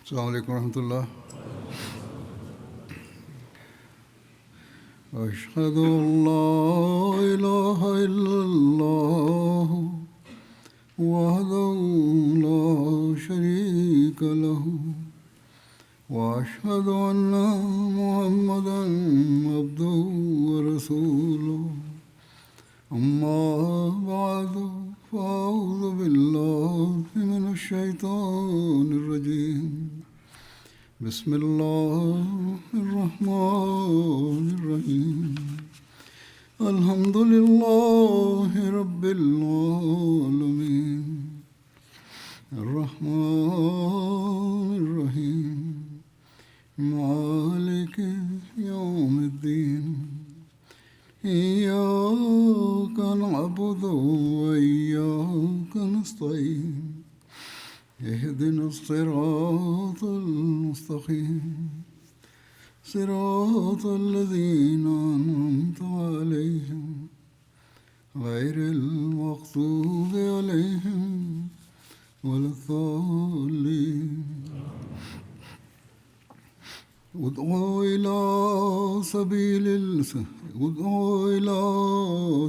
السلام عليكم ورحمة الله. أشهد أن لا إله إلا الله وحده لا شريك له وأشهد أن محمدا عبده ورسوله أما بعد فأعوذ بالله من الشيطان الرجيم بسم الله الرحمن الرحيم الحمد لله رب العالمين الرحمن الرحيم مالك يوم الدين إياك نعبد وإياك نستعين اهدنا الصراط المستقيم صراط الذين أنعمت عليهم غير المغضوب عليهم ولا الضالين ادعوا إلى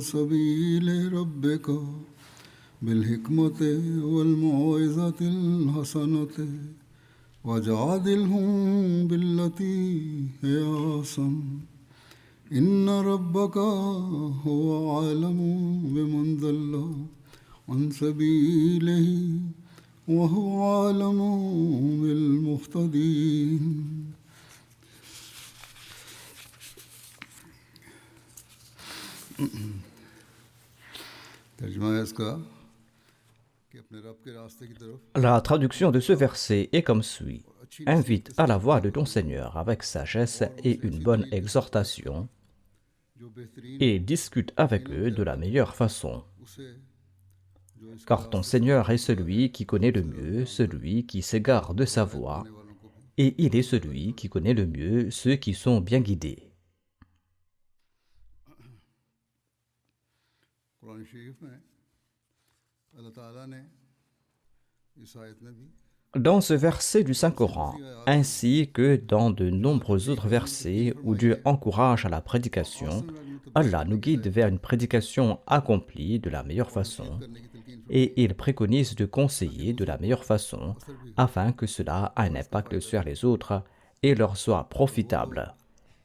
سبيل ربك بالحكمة والموعظة الحسنة وجادلهم بالتي هي أحسن إن ربك هو أعلم بمن ضل عن سبيله وهو أعلم بالمهتدين. ترجمہ ہے اس کا کہ اپنے رب کے راستے کی طرف La traduction de ce verset est comme suit. Invite à la voie de ton Seigneur avec sagesse et une bonne exhortation جو بہترین et discute avec eux de la meilleure façon. اسے جو اس Car ton Seigneur est celui qui connaît le mieux celui qui s'égare de sa voie والوں کو بھی et il est celui qui connaît le mieux ceux qui sont bien guidés. قرآن شریف میں اللہ تعالیٰ نے اس آیت میں بھی Dans ce verset du Saint-Coran, ainsi que dans de nombreux autres versets où Dieu encourage à la prédication, Allah nous guide vers une prédication accomplie de la meilleure façon کرنے کی تلقین et il préconise de conseiller de la meilleure façon afin que cela ait un impact sur les autres et leur soit profitable.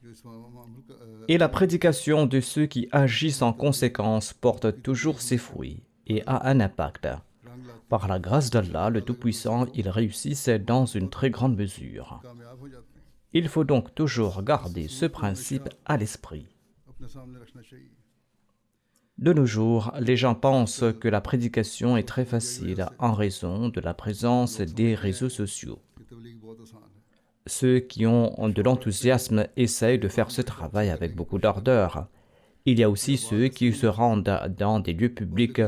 جو اس معمول کا Et la prédication de ceux qui agissent en conséquence porte toujours ses fruits et a un impact. رنگ لاتے Par la grâce d'Allah, le Tout-Puissant, ils réussissent dans une très grande mesure. کامیاب ہو جاتے ہیں. Il faut donc toujours garder ce principe à l'esprit. اپنے سامنے رکھنا چاہیے. De nos jours, les gens pensent que la prédication est très facile en raison de la présence des réseaux sociaux. کہ تبلیغ بہت آسان ہے. Ceux qui ont de l'enthousiasme essayent de faire ce travail avec beaucoup d'ardeur. Il y a aussi ceux qui se rendent dans des lieux publics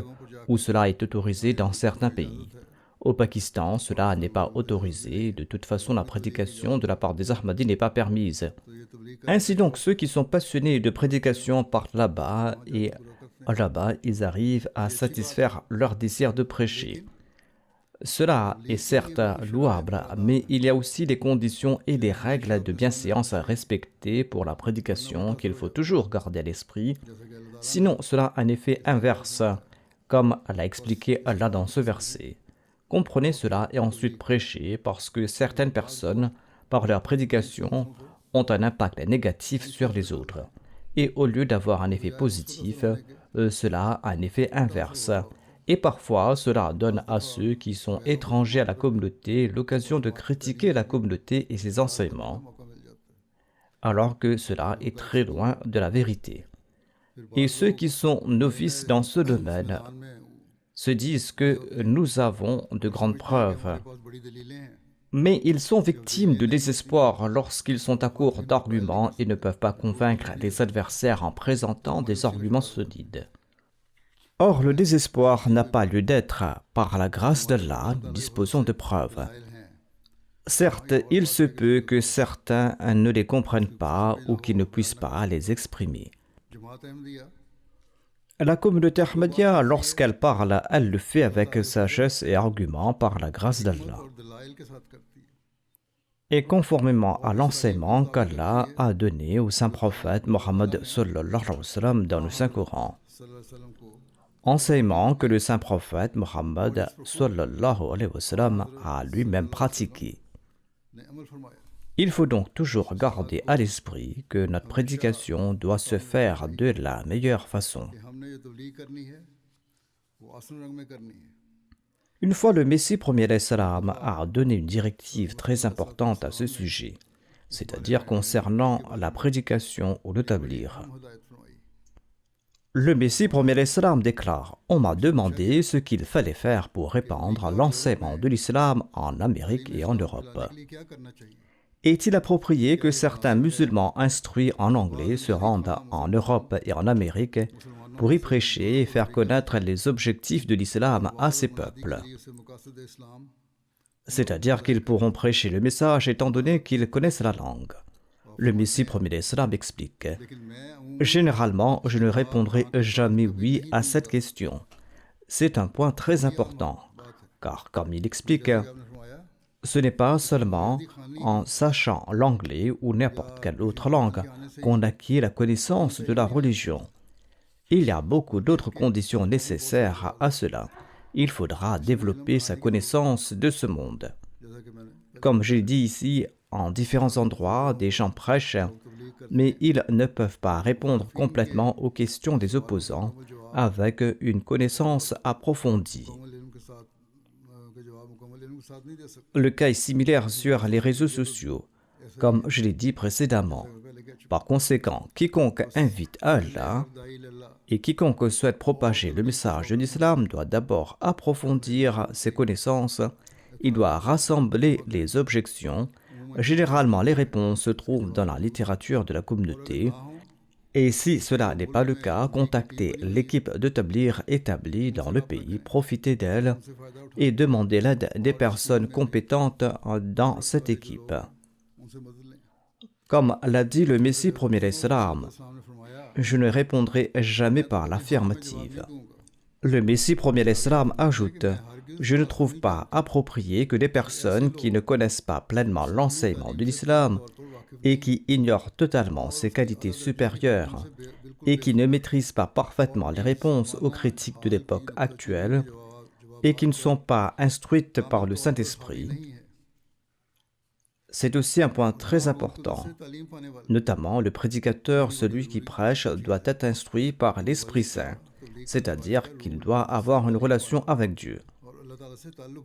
où cela est autorisé dans certains pays. Au Pakistan, cela n'est pas autorisé. De toute façon, la prédication de la part des Ahmadis n'est pas permise. تو یہ تبلیغ کا Ainsi donc, ceux qui sont passionnés de prédication partent là-bas et là-bas, ils arrivent à satisfaire leur désir de prêcher. Cela est certes louable, mais il y a aussi des conditions et des règles de bienséance à respecter pour la prédication qu'il faut toujours garder à l'esprit. Sinon, cela a un effet inverse, comme l'a expliqué Allah dans ce verset. Comprenez cela et ensuite prêchez parce que certaines personnes, par leur prédication, ont un impact négatif sur les autres. Et au lieu d'avoir un effet positif, cela a un effet inverse. Et parfois, cela donne à ceux qui sont étrangers à la communauté l'occasion de critiquer la communauté et ses enseignements, موقع مل جاتا ہے. alors que cela est très loin de la vérité. Et ceux qui sont novices dans ce domaine قرآن میں se disent que nous avons de grandes preuves, ہمارے پاس بڑی دلیلیں ہیں. mais ils sont victimes de désespoir lorsqu'ils sont à court d'arguments et ne peuvent pas convaincre les adversaires en présentant des arguments solides. Or, le désespoir n'a pas lieu d'être. Par la grâce d'Allah, nous disposons de preuves. دلائل ہیں. Certes, il se peut que certains ne les comprennent pas ou qu'ils ne puissent pas les exprimer. جماعت احمدیہ La communauté Ahmadiyya, lorsqu'elle parle, elle le fait avec sagesse et argument par la grâce d'Allah. اور دلائل کے ساتھ کرتی ہے. Et conformément à l'enseignement qu'Allah a donné au saint prophète Mohammed sallallahu alayhi wa sallam dans le Saint-Coran. Enseignement que le saint prophète Mohammed sallallahu alayhi wa sallam a lui-même pratiqué. Il faut donc toujours garder à l'esprit que notre prédication doit se faire de la meilleure façon. Une fois le Messie premier alayhi salam a donné une directive très importante à ce sujet, c'est-à-dire concernant la prédication ou le tablir. Le Messie premier alayhi salam déclare « On m'a demandé ce qu'il fallait faire pour répandre l'enseignement de l'islam en Amérique et en Europe. Est-il approprié que certains musulmans instruits en anglais se rendent en Europe et en Amérique pour y prêcher et faire connaître les objectifs de l'islam à ces peuples? C'est-à-dire qu'ils pourront prêcher le message étant donné qu'ils connaissent la langue. » Le Messie premier islam explique « Généralement, je ne répondrai jamais oui à cette question. C'est un point très important, car comme il explique, ce n'est pas seulement en sachant l'anglais ou n'importe quelle autre langue qu'on acquiert la connaissance de la religion. Il y a beaucoup d'autres conditions nécessaires à cela. Il faudra développer sa connaissance de ce monde. Comme j'ai dit ici, en différents endroits, des gens prêchent, mais ils ne peuvent pas répondre complètement aux questions des opposants avec une connaissance approfondie. Le cas est similaire sur les réseaux sociaux, comme je l'ai dit précédemment. Par conséquent, quiconque invite à Allah et quiconque souhaite propager le message de l'islam doit d'abord approfondir ses connaissances, il doit rassembler les objections. Généralement, les réponses se trouvent dans la littérature de la communauté. Et si cela n'est pas le cas, contactez l'équipe de tablir établie dans le pays, profitez d'elle et demandez l'aide des personnes compétentes dans cette équipe. Comme l'a dit le Messie premier islam, je ne répondrai jamais par l'affirmative. Le Messie premier islam ajoute « Je ne trouve pas approprié que des personnes qui ne connaissent pas pleinement l'enseignement de l'islam et qui ignorent totalement ses qualités supérieures et qui ne maîtrisent pas parfaitement les réponses aux critiques de l'époque actuelle et qui ne sont pas instruites par le Saint-Esprit. C'est aussi un point très important. Notamment, le prédicateur, celui qui prêche, doit être instruit par l'Esprit Saint, c'est-à-dire qu'il doit avoir une relation avec Dieu.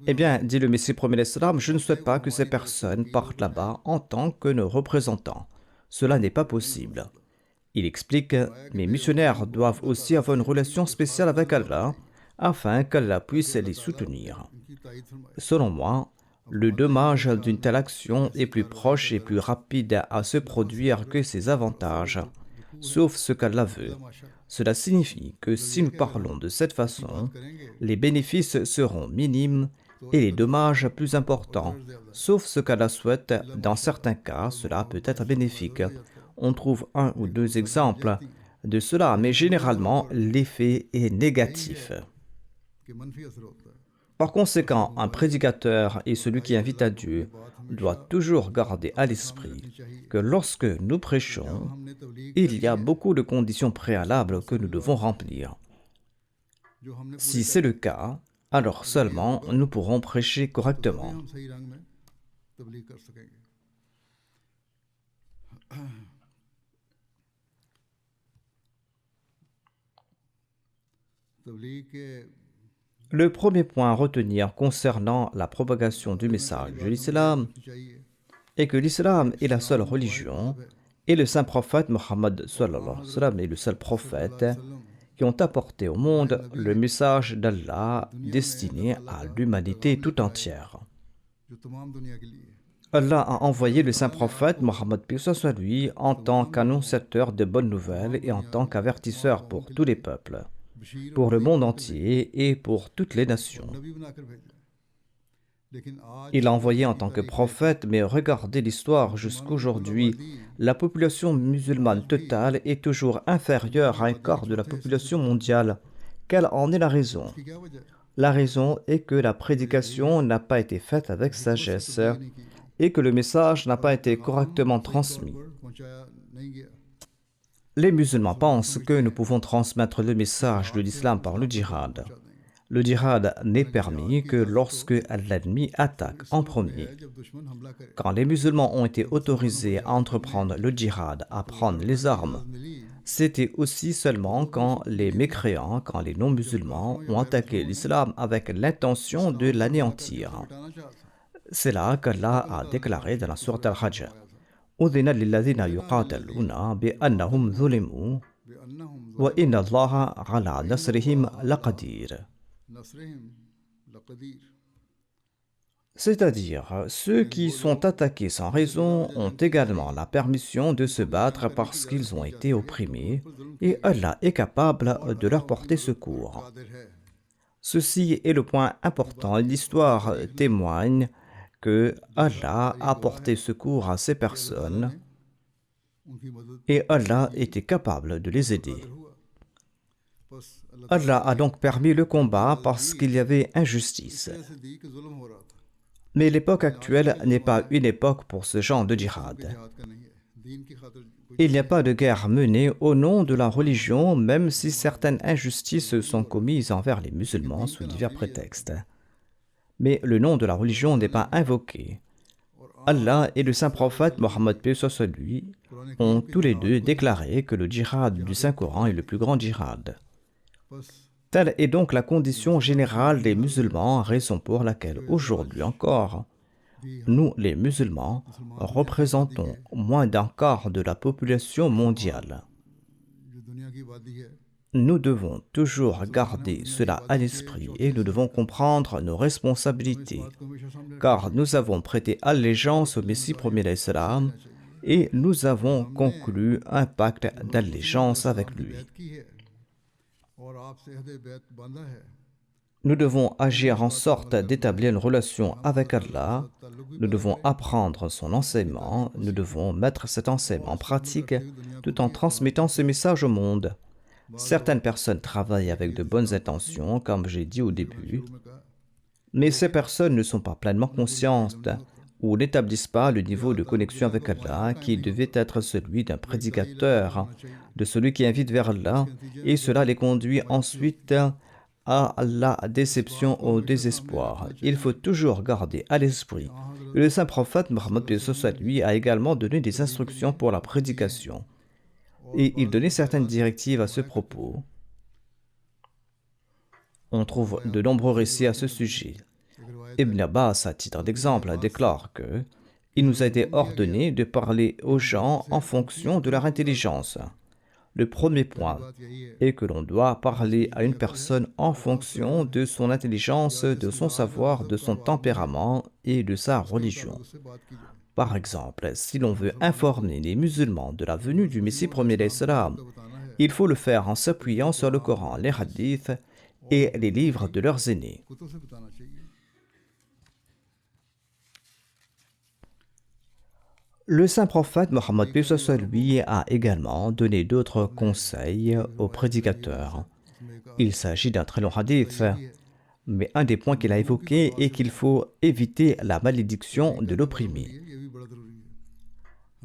Eh bien, dit le Messie premier islam, je ne souhaite pas que ces personnes partent là-bas en tant que nos représentants. Cela n'est pas possible. Il explique, mes missionnaires doivent aussi avoir une relation spéciale avec Allah, afin qu'Allah puisse les soutenir. Selon moi, le dommage d'une telle action est plus proche et plus rapide à se produire que ses avantages, sauf ce qu'Allah veut. Cela signifie que si nous parlons de cette façon, les bénéfices seront minimes et les dommages plus importants, sauf ce qu'Allah souhaite. Dans certains cas, cela peut être bénéfique. On trouve un ou deux exemples de cela, mais généralement, l'effet est négatif. Par conséquent, un prédicateur et celui qui invite à Dieu doit toujours garder à l'esprit que lorsque nous prêchons, il y a beaucoup de conditions préalables que nous devons remplir. Si c'est le cas, alors seulement nous pourrons prêcher correctement. Le premier point à retenir concernant la propagation du message de l'islam est que l'islam est la seule religion et le saint prophète Mohammed sallallahu alayhi wa sallam est le seul prophète qui ont apporté au monde le message d'Allah destiné à l'humanité tout entière. Allah a envoyé le saint prophète Mohammed soit lui en tant qu'annonciateur de bonnes nouvelles et en tant qu'avertisseur pour tous les peuples, pour le monde entier et pour toutes les nations. Il l'a envoyé en tant que prophète, mais regardez l'histoire jusqu'aujourd'hui. La population musulmane totale est toujours inférieure à un quart de la population mondiale. Quelle en est la raison? La raison est que la prédication n'a pas été faite avec sagesse. et que le message n'a pas été correctement transmis. Les musulmans pensent que nous pouvons transmettre le message de l'islam par le djihad. Le djihad n'est permis que lorsque l'ennemi attaque en premier. Quand les musulmans ont été autorisés à entreprendre le djihad, à prendre les armes, c'était aussi seulement quand les mécréants, quand les non-musulmans ont attaqué l'islam avec l'intention de l'anéantir. C'est là qu'Allah a déclaré dans la sourate Al-Hajj: أذن للذين يقاتلون بأنهم ظلموا وإن الله على نصرهم لقدير. C'est-à-dire, ceux qui sont attaqués sans raison ont également la permission de se battre parce qu'ils ont été opprimés, et Allah est capable de leur porter secours. Ceci est le point important. L'histoire témoigne que Allah a porté secours à ces personnes et Allah était capable de les aider. Allah a donc permis le combat parce qu'il y avait injustice. Mais l'époque actuelle n'est pas une époque pour ce genre de djihad. Il n'y a pas de guerre menée au nom de la religion, même si certaines injustices sont commises envers les musulmans sous divers prétextes. Mais le nom de la religion n'est pas invoqué. Allah et le saint prophète Mohammed paix soit lui ont tous les deux déclaré que le djihad du Saint-Coran est le plus grand djihad. Telle est donc la condition générale des musulmans, raison pour laquelle aujourd'hui encore, nous les musulmans représentons moins d'un quart de la population mondiale. Nous devons toujours garder cela à l'esprit et nous devons comprendre nos responsabilités, car nous avons prêté allégeance au Messie premier d'Islam et nous avons conclu un pacte d'allégeance avec lui. Nous devons agir en sorte d'établir une relation avec Allah, nous devons apprendre son enseignement, nous devons mettre cet enseignement en pratique tout en transmettant ce message au monde. Certaines personnes travaillent avec de bonnes intentions, comme j'ai dit au début, mais ces personnes ne sont pas pleinement conscientes ou n'établissent pas le niveau de connexion avec Allah qui devait être celui d'un prédicateur, de celui qui invite vers Allah, et cela les conduit ensuite à la déception, au désespoir. Il faut toujours garder à l'esprit que le saint prophète Mohammed lui a également donné des instructions pour la prédication. Et il donnait certaines directives à ce propos. On trouve de nombreux récits à ce sujet. Ibn Abbas, à titre d'exemple, déclare que il nous a été ordonné de parler aux gens en fonction de leur intelligence. Le premier point est que l'on doit parler à une personne en fonction de son intelligence, de son savoir, de son tempérament et de sa religion. Par exemple, si l'on veut informer les musulmans de la venue du Messie premier d'Islam, il faut le faire en s'appuyant sur le Coran, les hadiths et les livres de leurs aînés. Le saint prophète Mohammed paix soit lui a également donné d'autres conseils aux prédicateurs. Il s'agit d'un très long hadith, mais un des points qu'il a évoqué est qu'il faut éviter la malédiction de l'opprimé.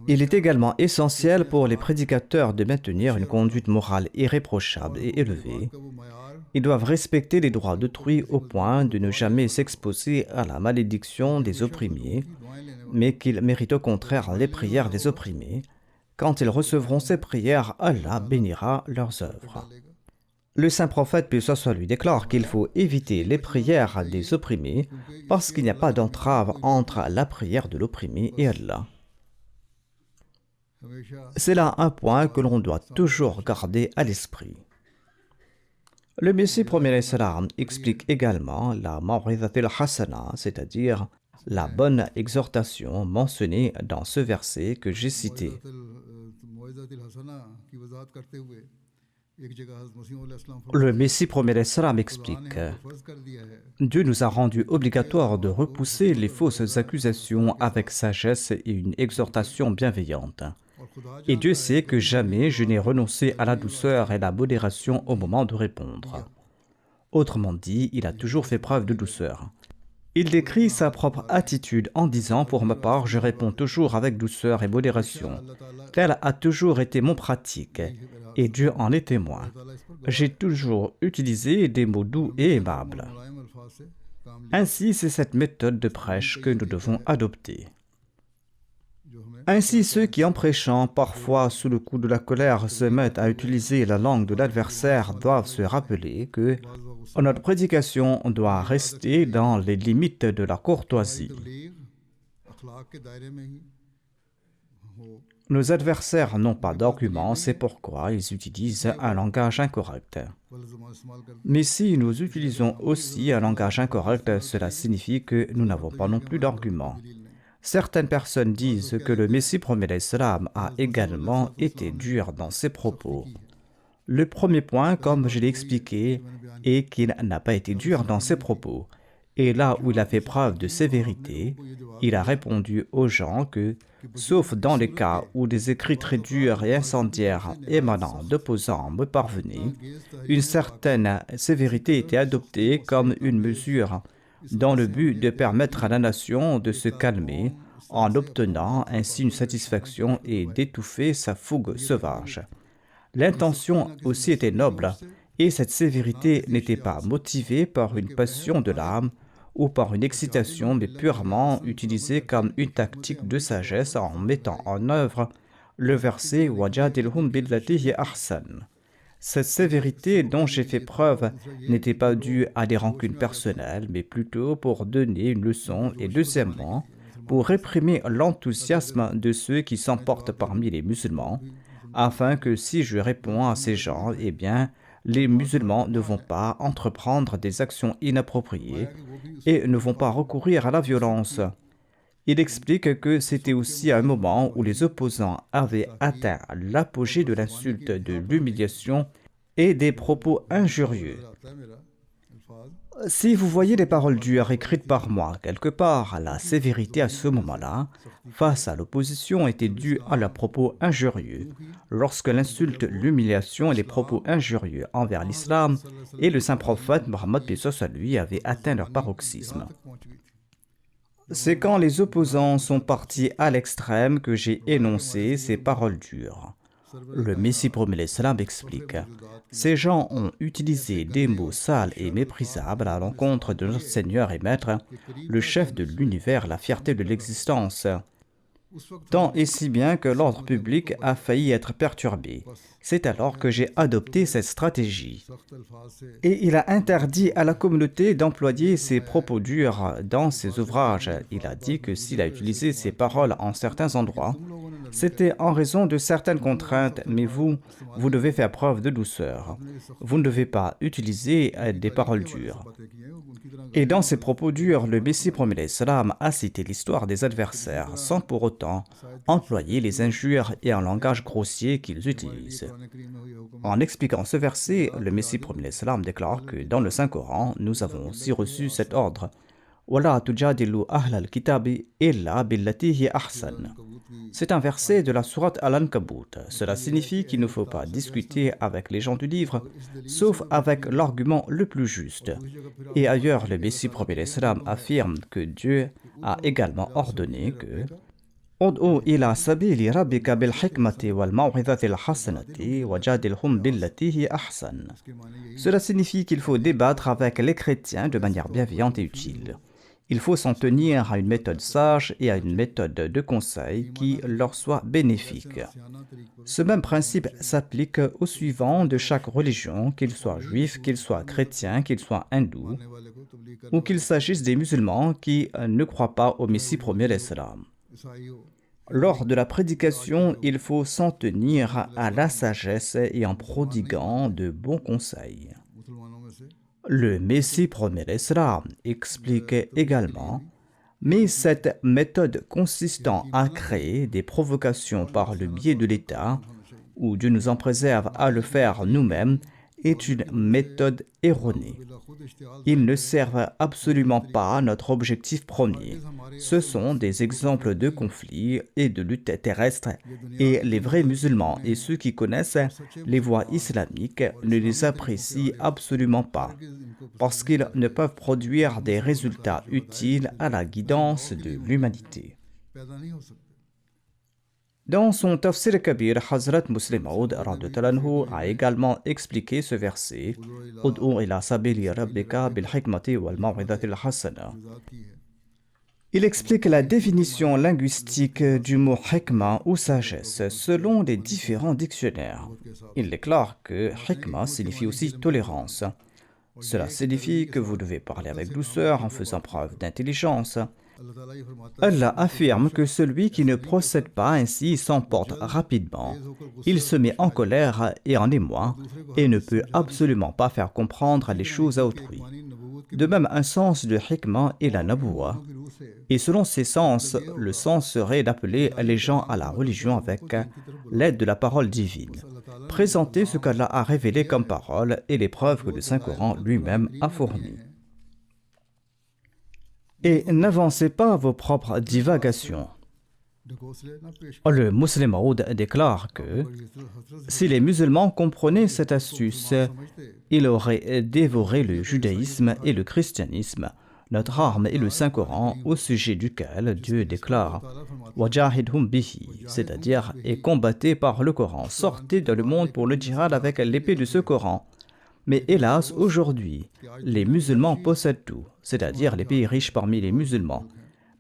Il est également essentiel pour les prédicateurs de maintenir une conduite morale irréprochable et élevée. Ils doivent respecter les droits d'autrui au point de ne jamais s'exposer à la malédiction des opprimés, mais qu'ils méritent au contraire les prières des opprimés. Quand ils recevront ces prières, Allah bénira leurs œuvres. Le saint prophète, paix soit lui, déclare qu'il faut éviter les prières des opprimés parce qu'il n'y a pas d'entrave entre la prière de l'opprimé et Allah. C'est là un point que l'on doit toujours garder à l'esprit. Le Messie premier d'Islam explique également la maw'izatul hasana, c'est-à-dire la bonne exhortation mentionnée dans ce verset que j'ai cité. Le Messie premier d'Islam explique: Dieu nous a rendu obligatoire de repousser les fausses accusations avec sagesse et une exhortation bienveillante. Et Dieu sait que jamais je n'ai renoncé à la douceur et la modération au moment de répondre. Autrement dit, il a toujours fait preuve de douceur. Il décrit sa propre attitude en disant « Pour ma part, je réponds toujours avec douceur et modération. Telle a toujours été mon pratique, et Dieu en est témoin. J'ai toujours utilisé des mots doux et aimables. » Ainsi, c'est cette méthode de prêche que nous devons adopter. Ainsi, ceux qui, en prêchant, parfois sous le coup de la colère, se mettent à utiliser la langue de l'adversaire doivent se rappeler que notre prédication doit rester dans les limites de la courtoisie. Nos adversaires n'ont pas d'arguments, c'est pourquoi ils utilisent un langage incorrect. Mais si nous utilisons aussi un langage incorrect, cela signifie que nous n'avons pas non plus d'arguments. Certaines personnes disent que le Messie promet l'Islam a également été dur dans ses propos. Le premier point, comme je l'ai expliqué, est qu'il n'a pas été dur dans ses propos. Et là où il a fait preuve de sévérité, il a répondu aux gens que, sauf dans les cas où des écrits très durs et incendiaires émanant d'opposants me parvenaient, une certaine sévérité était adoptée comme une mesure dans le but de permettre à la nation de se calmer en obtenant ainsi une satisfaction et d'étouffer sa fougue sauvage. L'intention aussi était noble, et cette sévérité n'était pas motivée par une passion de l'âme ou par une excitation, mais purement utilisée comme une tactique de sagesse en mettant en œuvre le verset « Wajadilhum billatihi ahsan ». Cette sévérité dont j'ai fait preuve n'était pas due à des rancunes personnelles, mais plutôt pour donner une leçon et deuxièmement, pour réprimer l'enthousiasme de ceux qui s'emportent parmi les musulmans, afin que si je réponds à ces gens, eh bien, les musulmans ne vont pas entreprendre des actions inappropriées et ne vont pas recourir à la violence. Il explique que c'était aussi un moment où les opposants avaient atteint l'apogée de l'insulte, de l'humiliation et des propos injurieux. Si vous voyez les paroles dures écrites par moi quelque part, la sévérité à ce moment-là, face à l'opposition, était due à leurs propos injurieux, lorsque l'insulte, l'humiliation et les propos injurieux envers l'islam et le saint prophète Mohammed lui avait atteint leur paroxysme. C'est quand les opposants sont partis à l'extrême que j'ai énoncé ces paroles dures. Le Messie promet l'Islam explique « Ces gens ont utilisé des mots sales et méprisables à l'encontre de notre Seigneur et Maître, le chef de l'univers, la fierté de l'existence. » Tant et si bien que l'ordre public a failli être perturbé. C'est alors que j'ai adopté cette stratégie. Et il a interdit à la communauté d'employer ces propos durs dans ses ouvrages. Il a dit que s'il a utilisé ces paroles en certains endroits, c'était en raison de certaines contraintes, mais vous devez faire preuve de douceur. Vous ne devez pas utiliser des paroles dures. Et dans ces propos durs, le Messie promet l'Islam a cité l'histoire des adversaires, sans pour autant employer les injures et un langage grossier qu'ils utilisent. En expliquant ce verset, le Messie promet l'Islam déclare que dans le Saint-Coran, nous avons aussi reçu cet ordre. وَلَا تُجَادِلُوا أَهْلَ الْكِتَابِ إِلَّا بِالَّتِي هِيَ أَحْسَنُ. C'est un verset de la sourate Al-Ankabut. Cela signifie qu'il ne faut pas discuter avec les gens du livre, sauf avec l'argument le plus juste. Et ailleurs, le Messie promet l'Islam affirme que Dieu a également ordonné que Ud'u ila sabili rabbika bil hikmati wal maw'izati al hasanati wajadilhum billati hi ahsan. Cela signifie qu'il faut débattre avec les chrétiens de manière bienveillante et utile. Il faut s'en tenir à une méthode sage et à une méthode de conseil qui leur soit bénéfique. Ce même principe s'applique aux suivants de chaque religion, qu'ils soient juifs, qu'ils soient chrétiens, qu'ils soient hindous, ou qu'il s'agisse des musulmans qui ne croient pas au Messie promet l'Islam. Lors de la prédication, il faut s'en tenir à la sagesse et en prodiguant de bons conseils. Le Messie promet l'Islam explique également « Mais cette méthode consistant à créer des provocations par le biais de l'État, ou Dieu nous en préserve à le faire nous-mêmes, est une méthode erronée. Ils ne servent absolument pas à notre objectif premier. Ce sont des exemples de conflits et de luttes terrestres, et les vrais musulmans et ceux qui connaissent les voies islamiques ne les apprécient absolument pas, parce qu'ils ne peuvent produire des résultats utiles à la guidance de l'humanité. Dans son Tafsir Kabir, Hazrat Muslim Maud a également expliqué ce verset Ud'u ila sabili rabbika bil hikmati wal maw'idatil hasana. Il explique la définition linguistique du mot hikma ou sagesse selon les différents dictionnaires. Il déclare que hikma signifie aussi tolérance. Cela signifie que vous devez parler avec douceur en faisant preuve d'intelligence. Allah affirme que celui qui ne procède pas ainsi s'emporte rapidement. Il se met en colère et en émoi et ne peut absolument pas faire comprendre les choses à autrui. De même, un sens de hikmah est la nabuwa. Et selon ces sens, le sens serait d'appeler les gens à la religion avec l'aide de la parole divine. Présenter ce qu'Allah a révélé comme parole et les preuves que le Saint-Coran lui-même a fournies. Et n'avancez pas vos propres divagations. Le Muslim Maud déclare que si les musulmans comprenaient cette astuce, ils auraient dévoré le judaïsme et le christianisme, notre arme est le Saint-Coran au sujet duquel Dieu déclare « Wajahidhum bihi », c'est-à-dire « et combattez par le Coran, sortez dans le monde pour le djihad avec l'épée de ce Coran ». Mais hélas, aujourd'hui, les musulmans possèdent tout, c'est-à-dire les pays riches parmi les musulmans.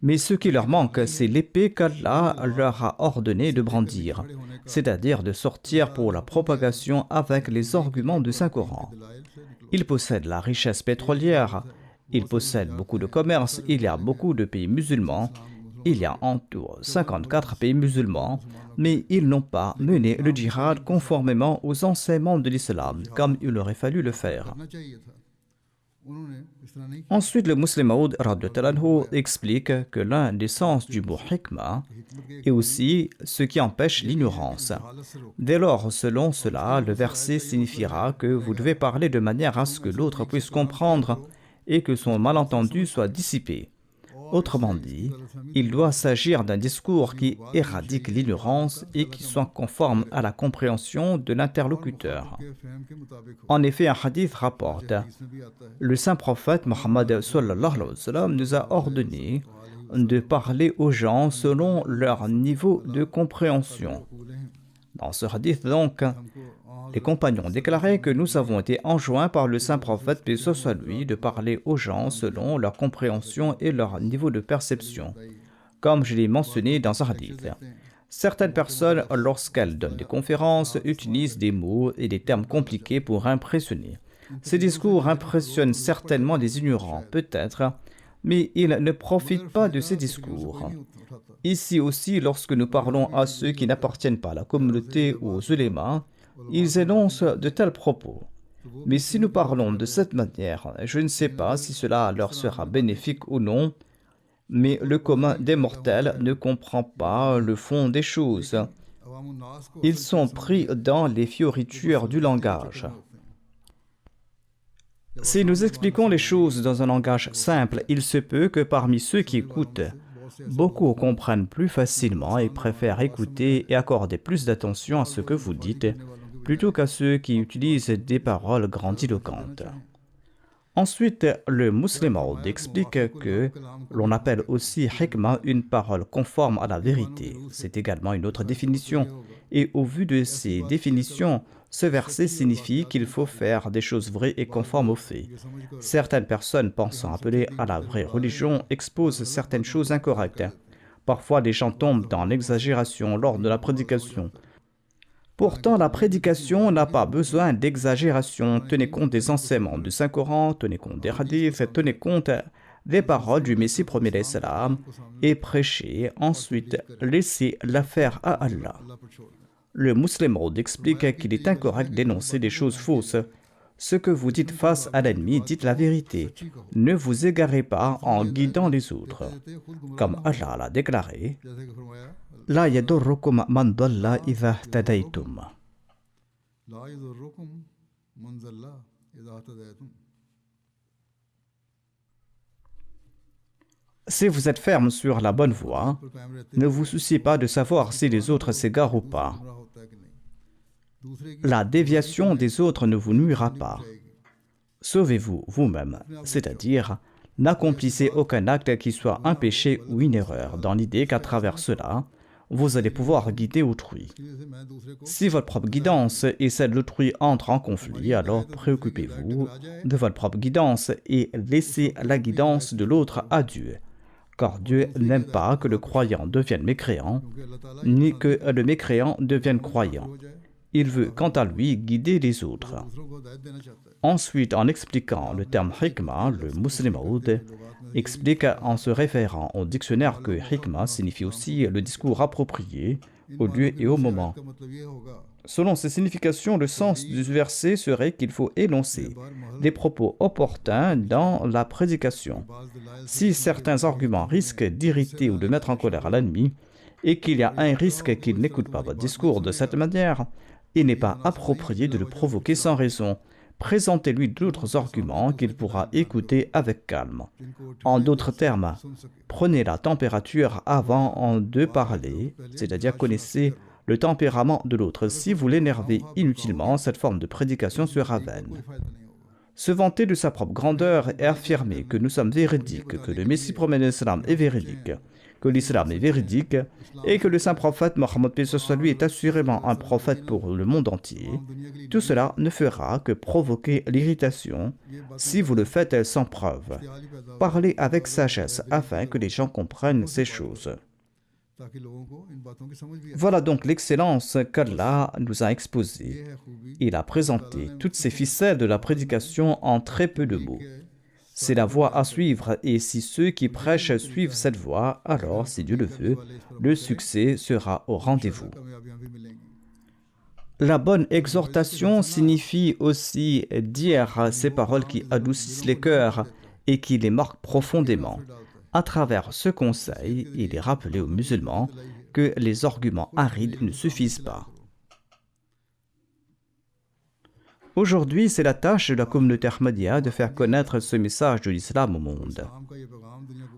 Mais ce qui leur manque, c'est l'épée qu'Allah leur a ordonné de brandir, c'est-à-dire de sortir pour la propagation avec les arguments du Saint-Coran. Ils possèdent la richesse pétrolière, ils possèdent beaucoup de commerce, il y a beaucoup de pays musulmans, il y a en tout 54 pays musulmans, mais ils n'ont pas mené le djihad conformément aux enseignements de l'islam, comme il aurait fallu le faire. Ensuite, le Muslim Maud explique que l'un des sens du mot hikmah est aussi ce qui empêche l'ignorance. Dès lors, selon cela, le verset signifiera que vous devez parler de manière à ce que l'autre puisse comprendre et que son malentendu soit dissipé. Autrement dit, il doit s'agir d'un discours qui éradique l'ignorance et qui soit conforme à la compréhension de l'interlocuteur. En effet, un hadith rapporte « Le saint prophète Mohammed sallallahu alayhi wa sallam nous a ordonné de parler aux gens selon leur niveau de compréhension. » Dans ce hadith donc, les compagnons déclaraient que nous avons été enjoints par le saint prophète, paix soit lui, de parler aux gens selon leur compréhension et leur niveau de perception, comme je l'ai mentionné dans un hadith. Certaines personnes, lorsqu'elles donnent des conférences, utilisent des mots et des termes compliqués pour impressionner. Ces discours impressionnent certainement des ignorants, peut-être, mais ils ne profitent pas de ces discours. Ici aussi, lorsque nous parlons à ceux qui n'appartiennent pas à la communauté ou aux ulémas, ils énoncent de tels propos. Mais si nous parlons de cette manière, je ne sais pas si cela leur sera bénéfique ou non, mais le commun des mortels ne comprend pas le fond des choses. Ils sont pris dans les fioritures du langage. Si nous expliquons les choses dans un langage simple, il se peut que parmi ceux qui écoutent, beaucoup comprennent plus facilement et préfèrent écouter et accorder plus d'attention à ce que vous dites, plutôt qu'à ceux qui utilisent des paroles grandiloquentes. Ensuite, le Muslim Maud explique que l'on appelle aussi hikmah une parole conforme à la vérité. C'est également une autre définition. Et au vu de ces définitions, ce verset signifie qu'il faut faire des choses vraies et conformes aux faits. Certaines personnes pensant appeler à la vraie religion exposent certaines choses incorrectes. Parfois, les gens tombent dans l'exagération lors de la prédication. Pourtant, la prédication n'a pas besoin d'exagération. Tenez compte des enseignements du Saint-Coran, tenez compte des hadiths, tenez compte des paroles du Messie premier d'Islam et prêchez. Ensuite, laissez l'affaire à Allah. Le Muslim Maud explique qu'il est incorrect d'énoncer des choses fausses. Ce que vous dites face à l'ennemi, dites la vérité. Ne vous égarez pas en guidant les autres. Comme Allah l'a déclaré, La yadurrukum man dalla idha ihtadaytum. Si vous êtes ferme sur la bonne voie, ne vous souciez pas de savoir si les autres s'égarent ou pas. La déviation des autres ne vous nuira pas. Sauvez-vous vous-même, c'est-à-dire n'accomplissez aucun acte qui soit un péché ou une erreur, dans l'idée qu'à travers cela, vous allez pouvoir guider autrui. Si votre propre guidance et celle d'autrui entrent en conflit, alors préoccupez-vous de votre propre guidance et laissez la guidance de l'autre à Dieu. Car Dieu n'aime pas que le croyant devienne mécréant, ni que le mécréant devienne croyant. Il veut, quant à lui, guider les autres. Ensuite, en expliquant le terme hikmah, le Muslim Maud explique en se référant au dictionnaire que hikmah signifie aussi le discours approprié au lieu et au moment. Selon ces significations, le sens du verset serait qu'il faut énoncer des propos opportuns dans la prédication. Si certains arguments risquent d'irriter ou de mettre en colère l'ennemi, et qu'il y a un risque qu'il n'écoute pas votre discours de cette manière, il n'est pas approprié de le provoquer sans raison. Présentez-lui d'autres arguments qu'il pourra écouter avec calme. En d'autres termes, prenez la température avant de parler, c'est-à-dire connaissez le tempérament de l'autre. Si vous l'énervez inutilement, cette forme de prédication sera vaine. Se vanter de sa propre grandeur et affirmer que nous sommes véridiques, que le Messie promet l'islam est véridique, que l'islam est véridique et que le saint prophète Mohammed lui est assurément un prophète pour le monde entier, tout cela ne fera que provoquer l'irritation si vous le faites sans preuve. Parlez avec sagesse afin que les gens comprennent ces choses. Voilà donc l'excellence qu'Allah nous a exposée. Il a présenté toutes ces ficelles de la prédication en très peu de mots. C'est la voie à suivre et si ceux qui prêchent suivent cette voie, alors, si Dieu le veut, le succès sera au rendez-vous. La bonne exhortation signifie aussi dire ces paroles qui adoucissent les cœurs et qui les marquent profondément. À travers ce conseil, il est rappelé aux musulmans que les arguments arides ne suffisent pas. Aujourd'hui, c'est la tâche de la communauté Ahmadiyya de faire connaître ce message de l'islam au monde.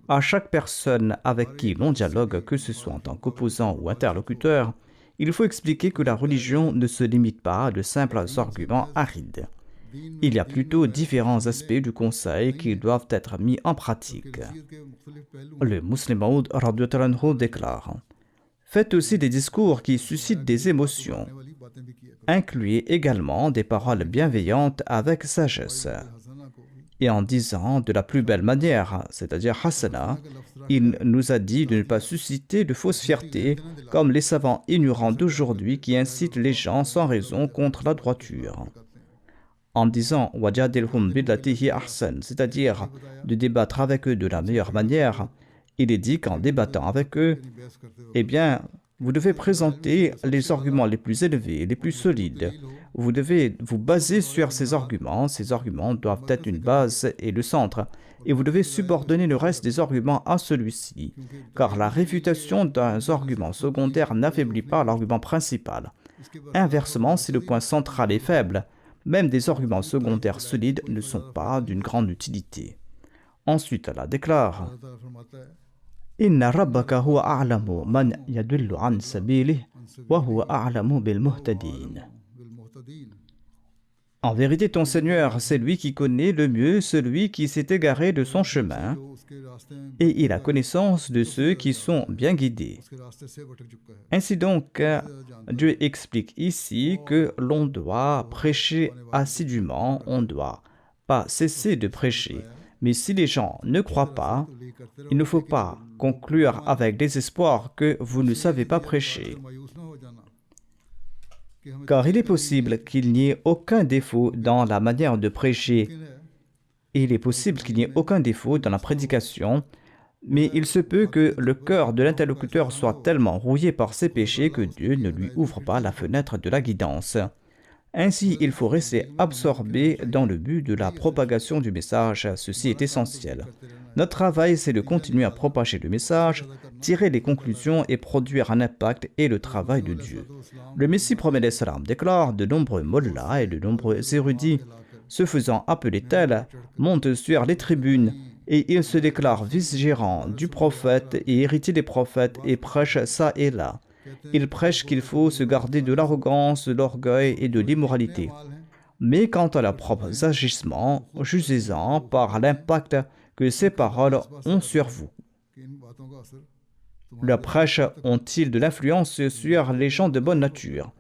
À chaque personne avec qui l'on dialogue, que ce soit en tant qu'opposant ou interlocuteur, il faut expliquer que la religion ne se limite pas à de simples arguments arides. Il y a plutôt différents aspects du conseil qui doivent être mis en pratique. Le Muslim Maud déclare: faites aussi des discours qui suscitent des émotions. Incluez également des paroles bienveillantes avec sagesse. Et en disant de la plus belle manière, c'est-à-dire Hasana, il nous a dit de ne pas susciter de fausses fiertés comme les savants ignorants d'aujourd'hui qui incitent les gens sans raison contre la droiture. En disant Wajadilhum billatihi ahsan, c'est-à-dire de débattre avec eux de la meilleure manière, il est dit qu'en débattant avec eux, eh bien, vous devez présenter les arguments les plus élevés, les plus solides. Vous devez vous baser sur ces arguments. Ces arguments doivent être une base et le centre. Et vous devez subordonner le reste des arguments à celui-ci. Car la réfutation d'un argument secondaire n'affaiblit pas l'argument principal. Inversement, si le point central est faible, même des arguments secondaires solides ne sont pas d'une grande utilité. Ensuite, Allah déclare: Inna rabbaka huwa a'lamu man yadullu an sabilihi wa huwa a'lamu bil muhtadin. En vérité, ton Seigneur, c'est lui qui connaît le mieux celui qui s'est égaré de son chemin, et il a connaissance de ceux qui sont bien guidés. Ainsi donc, Dieu explique ici que l'on doit prêcher assidûment, on ne doit pas cesser de prêcher. Mais si les gens ne croient pas, il ne faut pas conclure avec désespoir que vous ne savez pas prêcher. Car il est possible qu'il n'y ait aucun défaut dans la manière de prêcher. Et il est possible qu'il n'y ait aucun défaut dans la prédication, mais il se peut que le cœur de l'interlocuteur soit tellement rouillé par ses péchés que Dieu ne lui ouvre pas la fenêtre de la guidance. Ainsi, il faut rester absorbé dans le but de la propagation du message. Ceci est essentiel. Notre travail, c'est de continuer à propager le message, tirer les conclusions et produire un impact et le travail de Dieu. Le Messie promet salam déclare de nombreux mollahs et de nombreux érudits, se faisant appeler tels, montent sur les tribunes et ils se déclarent vice-gérants du prophète et héritiers des prophètes et prêchent ça et là. Ils prêchent qu'il faut se garder de l'arrogance, de l'orgueil et de l'immoralité. Mais quant à leurs propres agissements, jugez-en par l'impact que ces paroles ont sur vous. Leurs prêches ont-ils de l'influence sur les gens de bonne nature?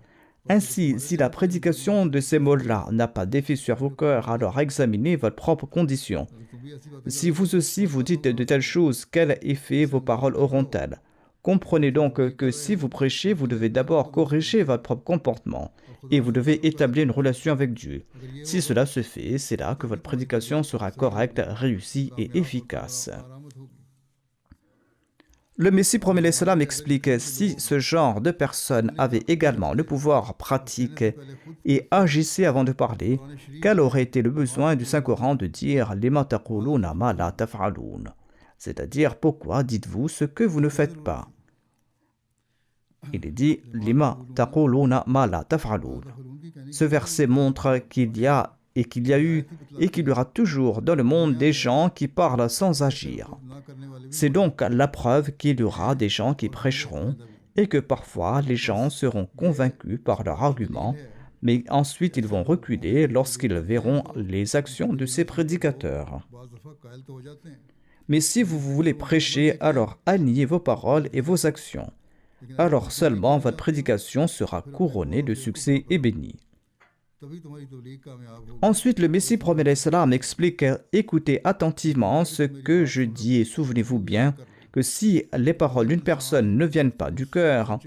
Ainsi, si la prédication de ces mots-là n'a pas d'effet sur vos cœurs, alors examinez votre propre condition. Si vous aussi vous dites de telles choses, quel effet vos paroles auront-elles? Comprenez donc que si vous prêchez, vous devez d'abord corriger votre propre comportement et vous devez établir une relation avec Dieu. Si cela se fait, c'est là que votre prédication sera correcte, réussie et efficace. Le Messie promet l'Islam explique si ce genre de personnes avait également le pouvoir pratique et agissait avant de parler, quel aurait été le besoin du Saint-Coran de dire « Lima taquluna ma la taf'aloun » c'est-à-dire « Pourquoi dites-vous ce que vous ne faites pas » Il est dit « Lima taquluna ma la taf'aloun » Ce verset montre qu'il y a et qu'il y a eu et qu'il y aura toujours dans le monde des gens qui parlent sans agir. C'est donc la preuve qu'il y aura des gens qui prêcheront et que parfois les gens seront convaincus par leurs arguments, mais ensuite ils vont reculer lorsqu'ils verront les actions de ces prédicateurs. Mais si vous voulez prêcher, alors alignez vos paroles et vos actions. Alors seulement votre prédication sera couronnée de succès et bénie. Ensuite, le Messie promet l'Islam explique « Écoutez attentivement ce que je dis et souvenez-vous bien que si les paroles d'une personne ne viennent pas du cœur,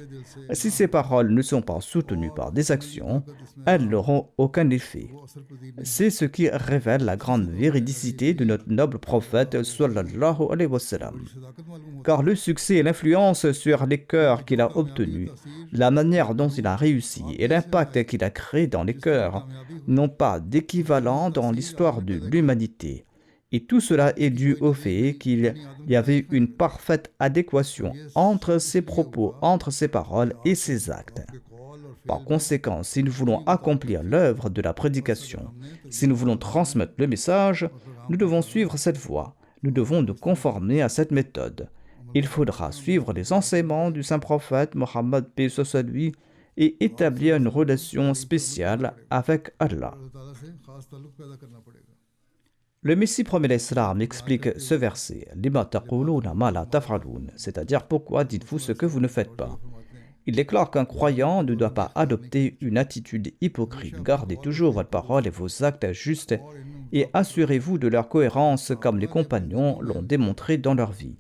si ces paroles ne sont pas soutenues par des actions, elles n'auront aucun effet. » C'est ce qui révèle la grande véridicité de notre noble prophète sallallahu alayhi wa sallam. Car le succès et l'influence sur les cœurs qu'il a obtenus, la manière dont il a réussi et l'impact qu'il a créé dans les cœurs n'ont pas d'équivalent dans l'histoire de l'humanité. Et tout cela est dû au fait qu'il y avait une parfaite adéquation entre ses propos, entre ses paroles et ses actes. Par conséquent, si nous voulons accomplir l'œuvre de la prédication, si nous voulons transmettre le message, nous devons suivre cette voie, nous devons nous conformer à cette méthode. Il faudra suivre les enseignements du saint prophète Mohammed paix soit lui et établir une relation spéciale avec Allah. Le Messie promet l'Islam explique ce verset, Lima taquluna ma la taf'aloun, c'est-à-dire pourquoi dites-vous ce que vous ne faites pas. Il déclare qu'un croyant ne doit pas adopter une attitude hypocrite. Gardez toujours votre parole et vos actes justes et assurez-vous de leur cohérence comme les compagnons l'ont démontré dans leur vie.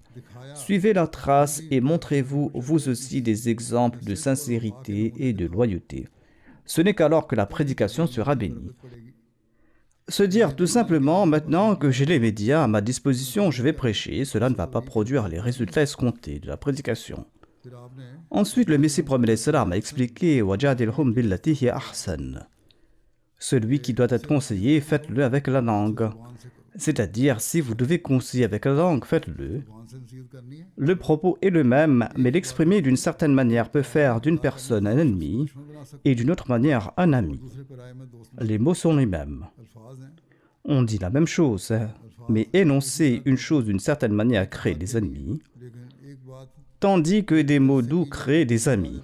Suivez leurs traces et montrez-vous vous aussi des exemples de sincérité et de loyauté. Ce n'est qu'alors que la prédication sera bénie. Se dire tout simplement, maintenant que j'ai les médias à ma disposition, je vais prêcher, cela ne va pas produire les résultats escomptés de la prédication. Ensuite, le Messie promet l'Islam a expliqué « Wajadilhum billati hiya ahsan » Celui qui doit être conseillé, faites-le avec la langue. C'est-à-dire, si vous devez conseiller avec la langue, faites-le. Le propos est le même, mais l'exprimer d'une certaine manière peut faire d'une personne un ennemi et d'une autre manière un ami. Les mots sont les mêmes. On dit la même chose, mais énoncer une chose d'une certaine manière crée des ennemis, tandis que des mots doux créent des amis.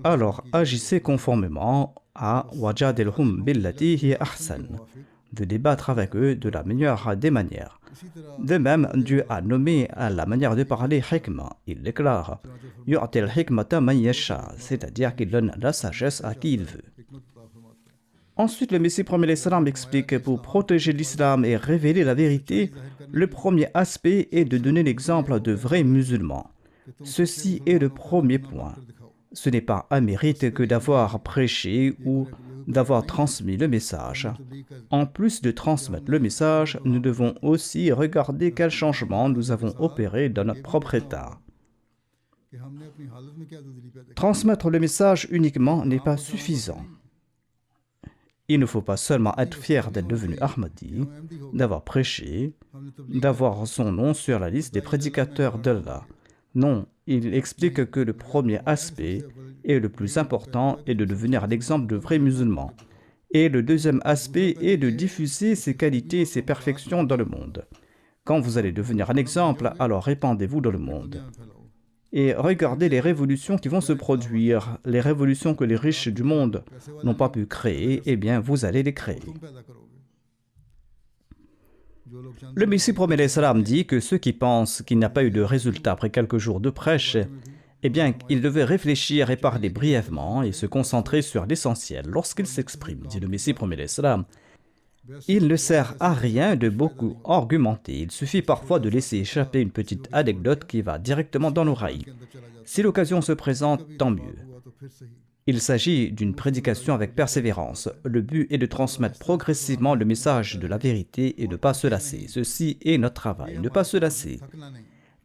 Alors agissez conformément à Wajadilhum billati hiya ahsan, de débattre avec eux de la meilleure des manières. De même, Dieu a nommé à la manière de parler hikma. Il déclare Yu'til hikmata man yasha, c'est-à-dire qu'il donne la sagesse à qui il veut. Ensuite, le Messie promet l'Islam explique que pour protéger l'islam et révéler la vérité, le premier aspect est de donner l'exemple de vrais musulmans. Ceci est le premier point. Ce n'est pas un mérite que d'avoir prêché ou d'avoir transmis le message. En plus de transmettre le message, nous devons aussi regarder quels changements nous avons opérés dans notre propre état. Transmettre le message uniquement n'est pas suffisant. Il ne faut pas seulement être fier d'être devenu Ahmadi, d'avoir prêché, d'avoir son nom sur la liste des prédicateurs d'Allah. Non, il explique que le premier aspect et le plus important est de devenir l'exemple de vrais musulmans. Et le deuxième aspect est de diffuser ses qualités et ses perfections dans le monde. Quand vous allez devenir un exemple, alors répandez-vous dans le monde. Et regardez les révolutions qui vont se produire, les révolutions que les riches du monde n'ont pas pu créer, eh bien vous allez les créer. Le Messie promet l'Islam dit que ceux qui pensent qu'il n'y a pas eu de résultat après quelques jours de prêche, eh bien, ils devaient réfléchir et parler brièvement et se concentrer sur l'essentiel lorsqu'ils s'expriment, dit le Messie promet l'Islam. Il ne sert à rien de beaucoup argumenter, il suffit parfois de laisser échapper une petite anecdote qui va directement dans l'oreille. Si l'occasion se présente, tant mieux. Il s'agit d'une prédication avec persévérance. Le but est de transmettre progressivement le message de la vérité et de ne pas se lasser. Ceci est notre travail, ne pas se lasser.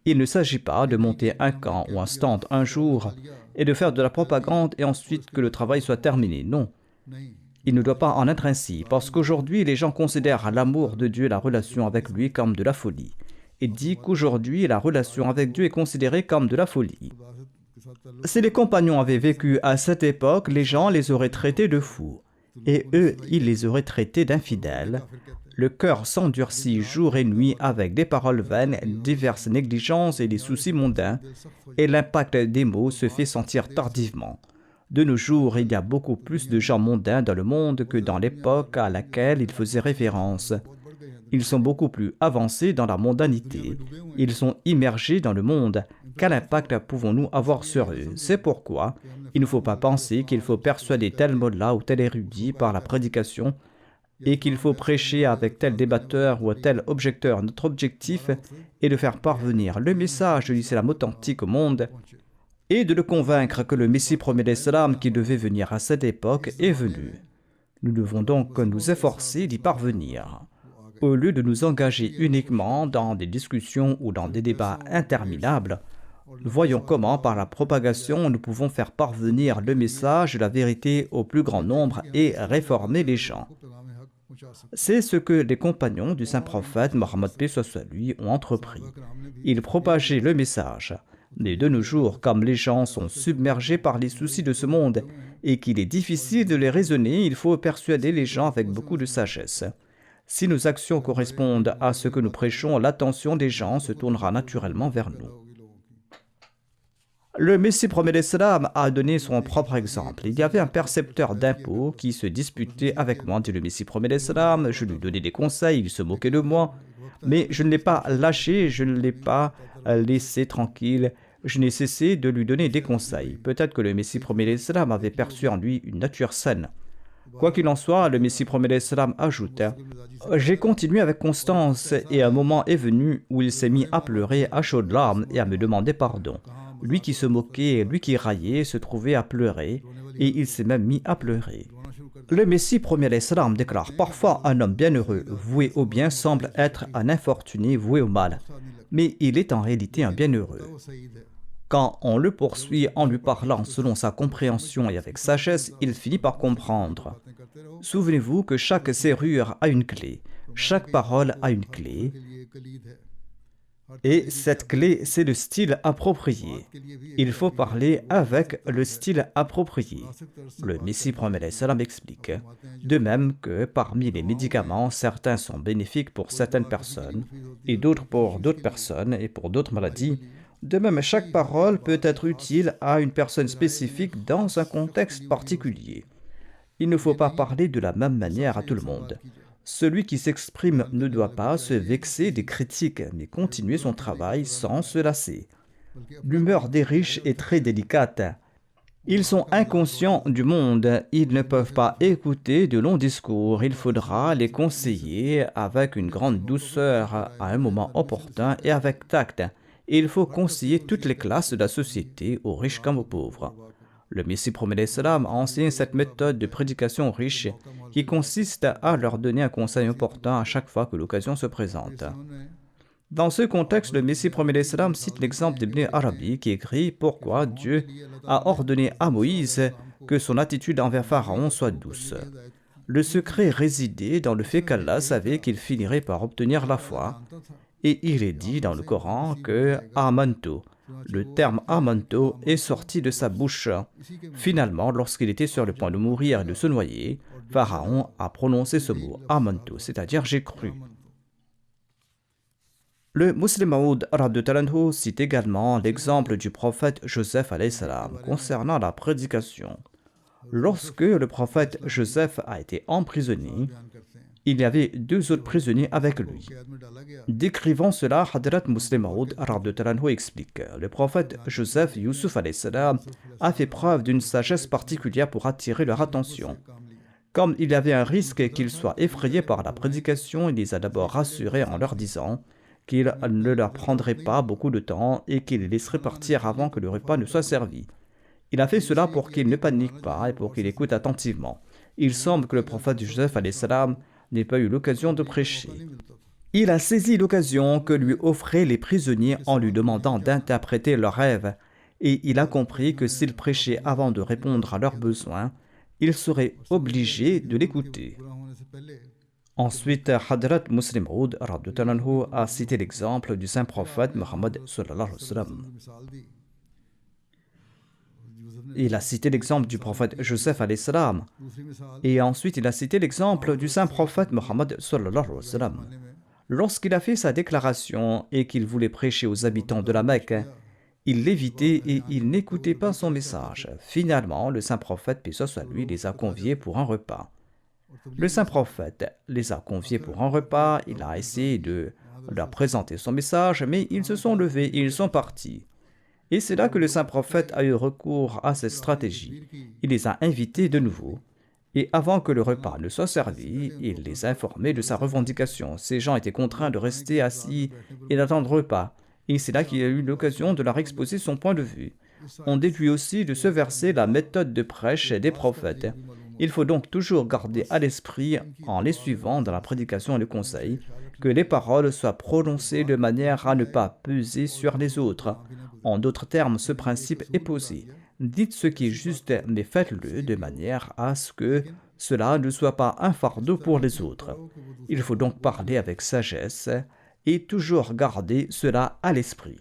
Il ne s'agit pas de monter un camp ou un stand un jour et de faire de la propagande et ensuite que le travail soit terminé. Non. Il ne doit pas en être ainsi, parce qu'aujourd'hui, les gens considèrent l'amour de Dieu et la relation avec lui comme de la folie. Il dit qu'aujourd'hui, la relation avec Dieu est considérée comme de la folie. Si les compagnons avaient vécu à cette époque, les gens les auraient traités de fous. Et eux, ils les auraient traités d'infidèles. Le cœur s'endurcit jour et nuit avec des paroles vaines, diverses négligences et des soucis mondains, et l'impact des mots se fait sentir tardivement. De nos jours, il y a beaucoup plus de gens mondains dans le monde que dans l'époque à laquelle il faisait référence. Ils sont beaucoup plus avancés dans la mondanité. Ils sont immergés dans le monde. Quel impact pouvons-nous avoir sur eux? C'est pourquoi il ne faut pas penser qu'il faut persuader tel mollah ou tel érudit par la prédication et qu'il faut prêcher avec tel débatteur ou tel objecteur. Notre objectif est de faire parvenir le message de l'islam authentique au monde et de le convaincre que le Messie promet l'Islam qui devait venir à cette époque est venu. Nous devons donc nous efforcer d'y parvenir. Au lieu de nous engager uniquement dans des discussions ou dans des débats interminables, voyons comment, par la propagation, nous pouvons faire parvenir le message de la vérité au plus grand nombre et réformer les gens. C'est ce que les compagnons du saint prophète Mohammed paix soit sur lui ont entrepris. Ils propageaient le message. Mais de nos jours, comme les gens sont submergés par les soucis de ce monde et qu'il est difficile de les raisonner, il faut persuader les gens avec beaucoup de sagesse. Si nos actions correspondent à ce que nous prêchons, l'attention des gens se tournera naturellement vers nous. Le Messie promet l'Islam a donné son propre exemple. Il y avait un percepteur d'impôts qui se disputait avec moi, dit le Messie promet l'Islam. Je lui donnais des conseils, il se moquait de moi. Mais je ne l'ai pas lâché, je ne l'ai pas laissé tranquille. Je n'ai cessé de lui donner des conseils. Peut-être que le Messie promet l'Islam avait perçu en lui une nature saine. Quoi qu'il en soit, le Messie promet l'Islam ajoute « J'ai continué avec constance et un moment est venu où il s'est mis à pleurer à chaudes larmes et à me demander pardon. Lui qui se moquait et lui qui raillait se trouvait à pleurer et il s'est même mis à pleurer. » Le Messie promet l'Islam déclare « Parfois un homme bienheureux voué au bien semble être un infortuné voué au mal, mais il est en réalité un bienheureux. » Quand on le poursuit en lui parlant selon sa compréhension et avec sagesse, il finit par comprendre. Souvenez-vous que chaque serrure a une clé, chaque parole a une clé, et cette clé, c'est le style approprié. Il faut parler avec le style approprié. Le Messie promet l'Islam explique. De même que parmi les médicaments, certains sont bénéfiques pour certaines personnes, et d'autres pour d'autres personnes et pour d'autres maladies. De même, chaque parole peut être utile à une personne spécifique dans un contexte particulier. Il ne faut pas parler de la même manière à tout le monde. Celui qui s'exprime ne doit pas se vexer des critiques, mais continuer son travail sans se lasser. L'humeur des riches est très délicate. Ils sont inconscients du monde, ils ne peuvent pas écouter de longs discours. Il faudra les conseiller avec une grande douceur à un moment opportun et avec tact. Il faut conseiller toutes les classes de la société, aux riches comme aux pauvres. Le Messie promet l'Islam enseigne cette méthode de prédication aux riches qui consiste à leur donner un conseil important à chaque fois que l'occasion se présente. Dans ce contexte, le Messie promet l'Islam cite l'exemple d'Ibn Arabi qui écrit « Pourquoi Dieu a ordonné à Moïse que son attitude envers Pharaon soit douce. Le secret résidait dans le fait qu'Allah savait qu'il finirait par obtenir la foi. Et il est dit dans le Coran que « Amantu » Le terme amanto est sorti de sa bouche. Finalement, lorsqu'il était sur le point de mourir et de se noyer, Pharaon a prononcé ce mot amanto, c'est-à-dire j'ai cru. Le Muslim Maud cite également l'exemple du prophète Joseph alayhi salam concernant la prédication. Lorsque le prophète Joseph a été emprisonné, il y avait 2 autres prisonniers avec lui. Décrivant cela, Hadrat Muslim Maud explique: le prophète Joseph Youssouf alayhi salam a fait preuve d'une sagesse particulière pour attirer leur attention. Comme il y avait un risque qu'ils soient effrayés par la prédication, il les a d'abord rassurés en leur disant qu'il ne leur prendrait pas beaucoup de temps et qu'il les laisserait partir avant que le repas ne soit servi. Il a fait cela pour qu'ils ne paniquent pas et pour qu'ils écoutent attentivement. Il semble que le prophète Joseph alayhi salam n'ait pas eu l'occasion de prêcher. Il a saisi l'occasion que lui offraient les prisonniers en lui demandant d'interpréter leurs rêves, et il a compris que s'il prêchait avant de répondre à leurs besoins, il serait obligé de l'écouter. Ensuite, Hadrat Muslim Maud a cité l'exemple du saint prophète Mohammed sallallahu alayhi wa sallam. Il a cité l'exemple du prophète Joseph alayhi salam, et ensuite il a cité l'exemple du saint prophète Mohammed sallallahu alayhi wa sallam. Lorsqu'il a fait sa déclaration et qu'il voulait prêcher aux habitants de la Mecque, il l'évitait et il n'écoutait pas son message. Finalement, le saint prophète, paix soit lui, les a conviés pour un repas. Le saint prophète les a conviés pour un repas, il a essayé de leur présenter son message, mais ils se sont levés et ils sont partis. Et c'est là que le saint prophète a eu recours à cette stratégie. Il les a invités de nouveau. Et avant que le repas ne soit servi, il les a informés de sa revendication. Ces gens étaient contraints de rester assis et d'attendre le repas. Et c'est là qu'il a eu l'occasion de leur exposer son point de vue. On déduit aussi de ce verset la méthode de prêche des prophètes. Il faut donc toujours garder à l'esprit, en les suivant dans la prédication et le conseil, que les paroles soient prononcées de manière à ne pas peser sur les autres. En d'autres termes, ce principe est posé. Dites ce qui est juste, mais faites-le de manière à ce que cela ne soit pas un fardeau pour les autres. Il faut donc parler avec sagesse et toujours garder cela à l'esprit.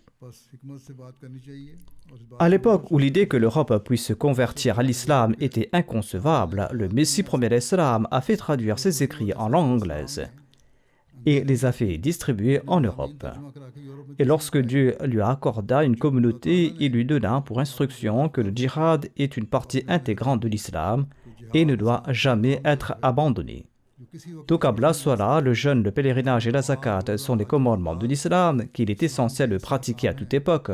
À l'époque où l'idée que l'Europe puisse se convertir à l'islam était inconcevable, le Messie premier l'Islam a fait traduire ses écrits en langue anglaise et les a fait distribuer en Europe. Et lorsque Dieu lui accorda une communauté, il lui donna pour instruction que le djihad est une partie intégrante de l'islam et ne doit jamais être abandonné. Tout qu'Allah soit là, le jeûne, le pèlerinage et la zakat sont des commandements de l'islam qu'il est essentiel de pratiquer à toute époque.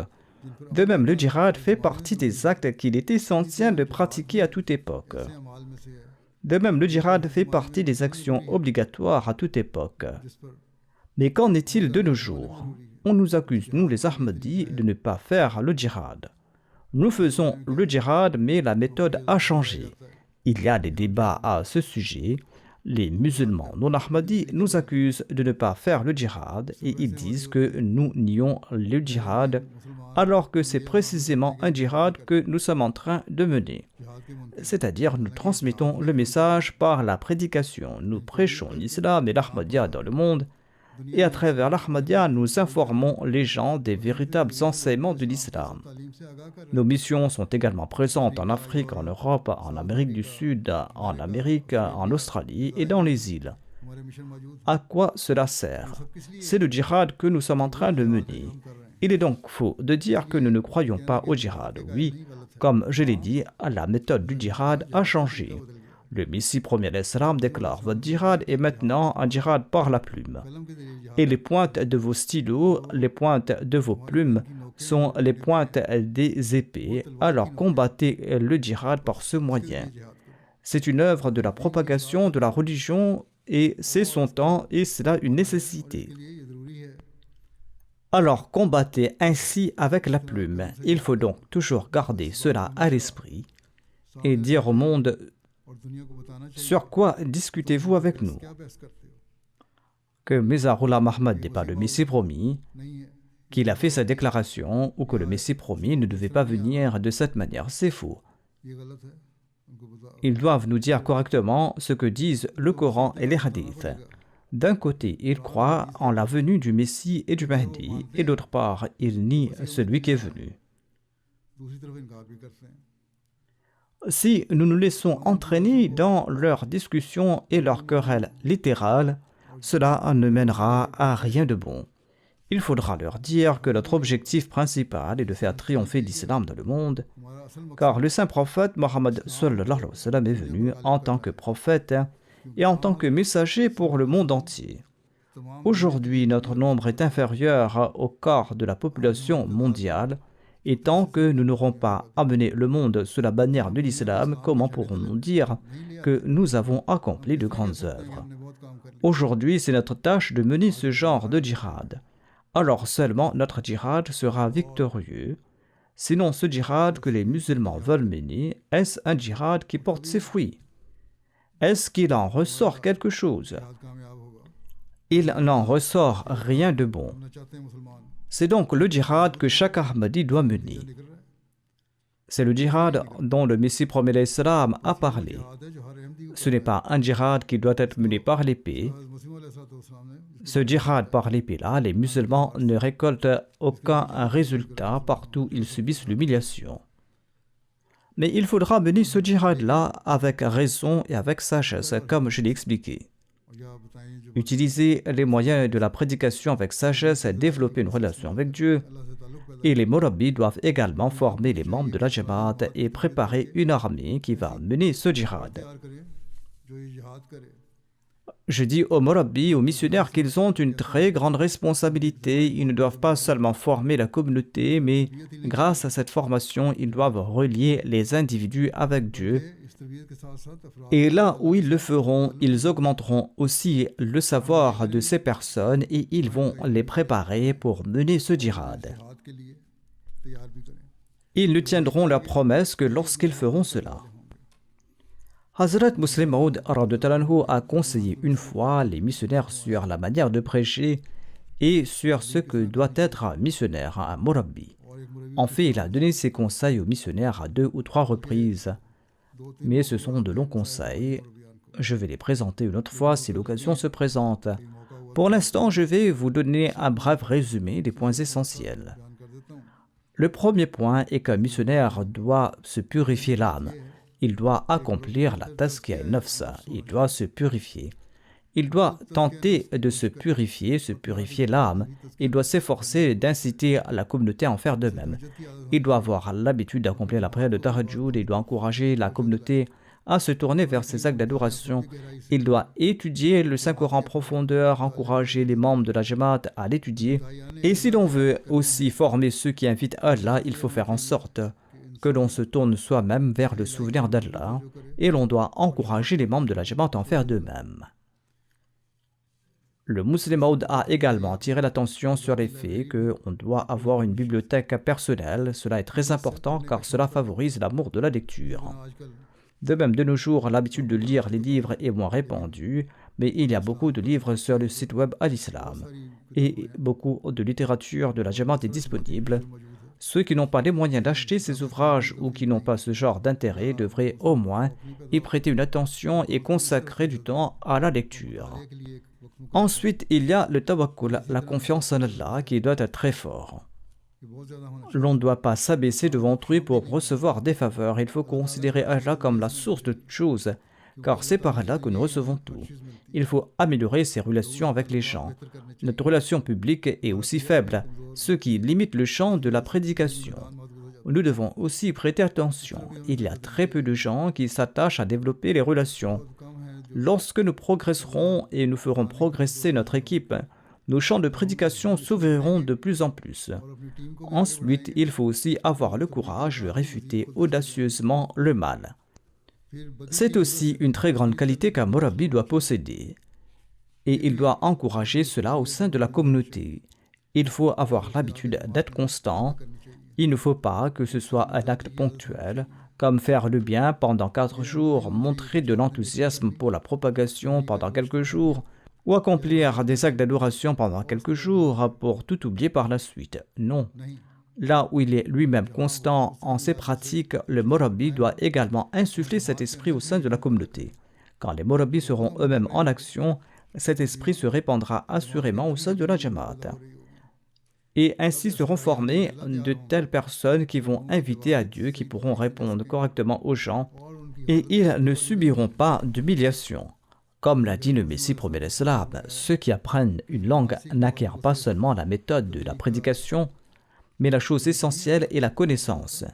De même, le djihad fait partie des actes qu'il est essentiel de pratiquer à toute époque. De même, le djihad fait partie des actions obligatoires à toute époque. Mais qu'en est-il de nos jours? On nous accuse, nous les Ahmadis, de ne pas faire le djihad. Nous faisons le djihad, mais la méthode a changé. Il y a des débats à ce sujet. Les musulmans non-Ahmadis nous accusent de ne pas faire le djihad et ils disent que nous nions le djihad alors que c'est précisément un djihad que nous sommes en train de mener. C'est-à-dire, nous transmettons le message par la prédication. Nous prêchons l'islam et l'Ahmadiyya dans le monde et à travers l'Ahmadiyya, nous informons les gens des véritables enseignements de l'islam. Nos missions sont également présentes en Afrique, en Europe, en Amérique du Sud, en Amérique, en Australie et dans les îles. À quoi cela sert? C'est le djihad que nous sommes en train de mener. Il est donc faux de dire que nous ne croyons pas au djihad. Oui, comme je l'ai dit, la méthode du djihad a changé. Le Messie premier l'Islam déclare: votre djihad est maintenant un djihad par la plume. Et les pointes de vos stylos, les pointes de vos plumes sont les pointes des épées. Alors combattez le djihad par ce moyen. C'est une œuvre de la propagation de la religion et c'est son temps et cela une nécessité. Alors combattez ainsi avec la plume. Il faut donc toujours garder cela à l'esprit et dire au monde: sur quoi discutez-vous avec nous? Que Mizarullah Mahmad n'est pas le Messie promis, qu'il a fait sa déclaration ou que le Messie promis ne devait pas venir de cette manière, c'est faux. Ils doivent nous dire correctement ce que disent le Coran et les hadiths. D'un côté, il croit en la venue du Messie et du Mahdi, et d'autre part, il nie celui qui est venu. Si nous nous laissons entraîner dans leurs discussions et leurs querelles littérales, cela ne mènera à rien de bon. Il faudra leur dire que notre objectif principal est de faire triompher l'islam dans le monde, car le saint prophète Mohammed sallallahu alayhi wa sallam est venu en tant que prophète et en tant que messager pour le monde entier. Aujourd'hui, notre nombre est inférieur au quart de la population mondiale, et tant que nous n'aurons pas amené le monde sous la bannière de l'islam, comment pourrons-nous dire que nous avons accompli de grandes œuvres? Aujourd'hui, c'est notre tâche de mener ce genre de djihad. Alors seulement notre djihad sera victorieux. Sinon, ce djihad que les musulmans veulent mener, est-ce un djihad qui porte ses fruits? Est-ce qu'il en ressort quelque chose? Il n'en ressort rien de bon. C'est donc le djihad que chaque Ahmadi doit mener. C'est le djihad dont le Messie promet l'Islam a parlé. Ce n'est pas un djihad qui doit être mené par l'épée. Ce djihad par l'épée-là, les musulmans ne récoltent aucun résultat partout ils subissent l'humiliation. Mais il faudra mener ce djihad-là avec raison et avec sagesse, comme je l'ai expliqué. Utiliser les moyens de la prédication avec sagesse et développer une relation avec Dieu. Et les Murabbis doivent également former les membres de la Jamaat et préparer une armée qui va mener ce djihad. Je dis aux Murabbis, aux missionnaires qu'ils ont une très grande responsabilité. Ils ne doivent pas seulement former la communauté, mais grâce à cette formation, ils doivent relier les individus avec Dieu. Et là où ils le feront, ils augmenteront aussi le savoir de ces personnes et ils vont les préparer pour mener ce djihad. Ils ne tiendront leur promesse que lorsqu'ils feront cela. Hazrat Muslim Maud a conseillé une fois les missionnaires sur la manière de prêcher et sur ce que doit être un missionnaire, un Murabbi. En fait, il a donné ses conseils aux missionnaires à 2 ou 3 reprises. Mais ce sont de longs conseils. Je vais les présenter une autre fois si l'occasion se présente. Pour l'instant, je vais vous donner un bref résumé des points essentiels. Le premier point est qu'un missionnaire doit se purifier l'âme. Il doit accomplir la tazkiya nafsa. Il doit se purifier. Il doit tenter de se purifier l'âme. Il doit s'efforcer d'inciter la communauté à en faire de même. Il doit avoir l'habitude d'accomplir la prière de Tahajjud. Il doit encourager la communauté à se tourner vers ses actes d'adoration. Il doit étudier le Saint-Coran en profondeur, encourager les membres de la Jamaat à l'étudier. Et si l'on veut aussi former ceux qui invitent Allah, il faut faire en sorte que l'on se tourne soi-même vers le souvenir d'Allah et l'on doit encourager les membres de la Jamaat à en faire de même. Le Muslim Maud a également attiré l'attention sur les faits qu'on doit avoir une bibliothèque personnelle. Cela est très important car cela favorise l'amour de la lecture. De même, de nos jours, l'habitude de lire les livres est moins répandue, mais il y a beaucoup de livres sur le site web Al-Islam et beaucoup de littérature de la Jamaat est disponible. Ceux qui n'ont pas les moyens d'acheter ces ouvrages ou qui n'ont pas ce genre d'intérêt devraient au moins y prêter une attention et consacrer du temps à la lecture. Ensuite, il y a le tawakkul, la confiance en Allah qui doit être très fort. L'on ne doit pas s'abaisser devant autrui pour recevoir des faveurs. Il faut considérer Allah comme la source de toutes choses, car c'est par Allah que nous recevons tout. Il faut améliorer ses relations avec les gens. Notre relation publique est aussi faible, ce qui limite le champ de la prédication. Nous devons aussi prêter attention. Il y a très peu de gens qui s'attachent à développer les relations. Lorsque nous progresserons et nous ferons progresser notre équipe, nos champs de prédication s'ouvriront de plus en plus. Ensuite, il faut aussi avoir le courage de réfuter audacieusement le mal. C'est aussi une très grande qualité qu'un Murabbi doit posséder. Et il doit encourager cela au sein de la communauté. Il faut avoir l'habitude d'être constant. Il ne faut pas que ce soit un acte ponctuel, comme faire le bien pendant 4 jours, montrer de l'enthousiasme pour la propagation pendant quelques jours, ou accomplir des actes d'adoration pendant quelques jours pour tout oublier par la suite. Non. Là où il est lui-même constant en ses pratiques, le Murabbi doit également insuffler cet esprit au sein de la communauté. Quand les Murabbis seront eux-mêmes en action, cet esprit se répandra assurément au sein de la Jamaat. Et ainsi seront formées de telles personnes qui vont inviter à Dieu, qui pourront répondre correctement aux gens, et ils ne subiront pas d'humiliation. Comme l'a dit le Messie premier l'Islam, ceux qui apprennent une langue n'acquièrent pas seulement la méthode de la prédication, mais la chose essentielle est la connaissance.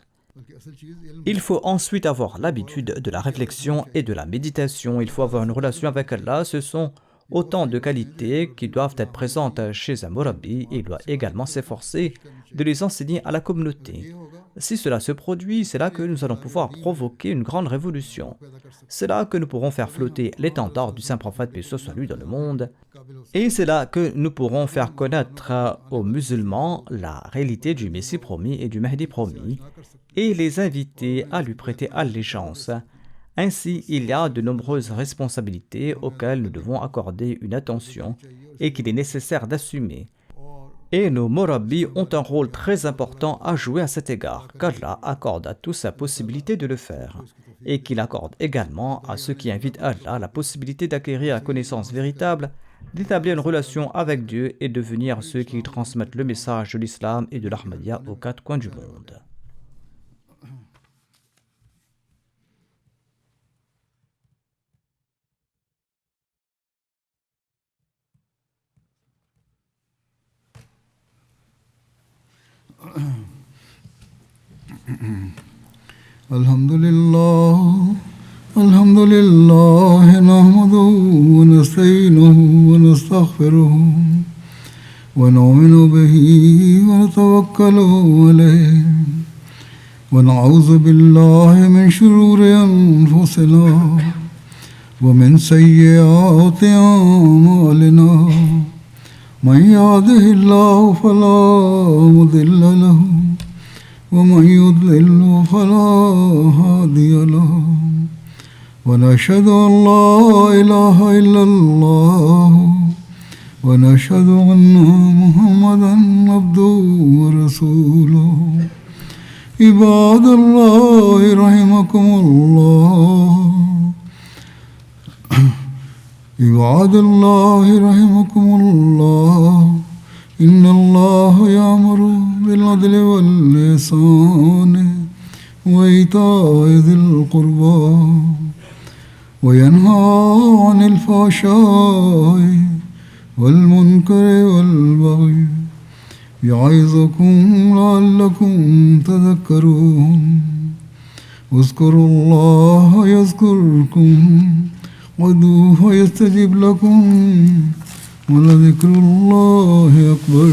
Il faut ensuite avoir l'habitude de la réflexion et de la méditation. Il faut avoir une relation avec Allah. Ce sont autant de qualités qui doivent être présentes chez un Murabbi et il doit également s'efforcer de les enseigner à la communauté. Si cela se produit, c'est là que nous allons pouvoir provoquer une grande révolution. C'est là que nous pourrons faire flotter l'étendard du saint prophète, paix soit lui, dans le monde. Et c'est là que nous pourrons faire connaître aux musulmans la réalité du Messie promis et du Mahdi promis et les inviter à lui prêter allégeance. Ainsi, il y a de nombreuses responsabilités auxquelles nous devons accorder une attention et qu'il est nécessaire d'assumer. Et nos Murabbis ont un rôle très important à jouer à cet égard, qu'Allah accorde à tous la possibilité de le faire, et qu'il accorde également à ceux qui invitent Allah la possibilité d'acquérir la connaissance véritable, d'établir une relation avec Dieu et de devenir ceux qui transmettent le message de l'islam et de l'Ahmadiyya aux quatre coins du monde. الحمد لله نحمده ونستعينه ونستغفره ونؤمن به ونتوكل عليه ونعوذ بالله من شرور أنفسنا ومن سيئات أعمالنا من يهده الله فلا مضل له ومن يضلل فلا هادي له ونشهد أن لا إله إلا الله ونشهد أن محمدا عبده ورسوله عباد الله رحمكم الله عباد الله رحمكم الله إن الله يأمر بالعدل والإحسان وإيتاء ذي القربى وينهى عن الفحشاء والمنكر والبغي يعظكم لعلكم تذكرون اذكروا الله يذكركم وادعوه يستجب لكم ولذكر الله أكبر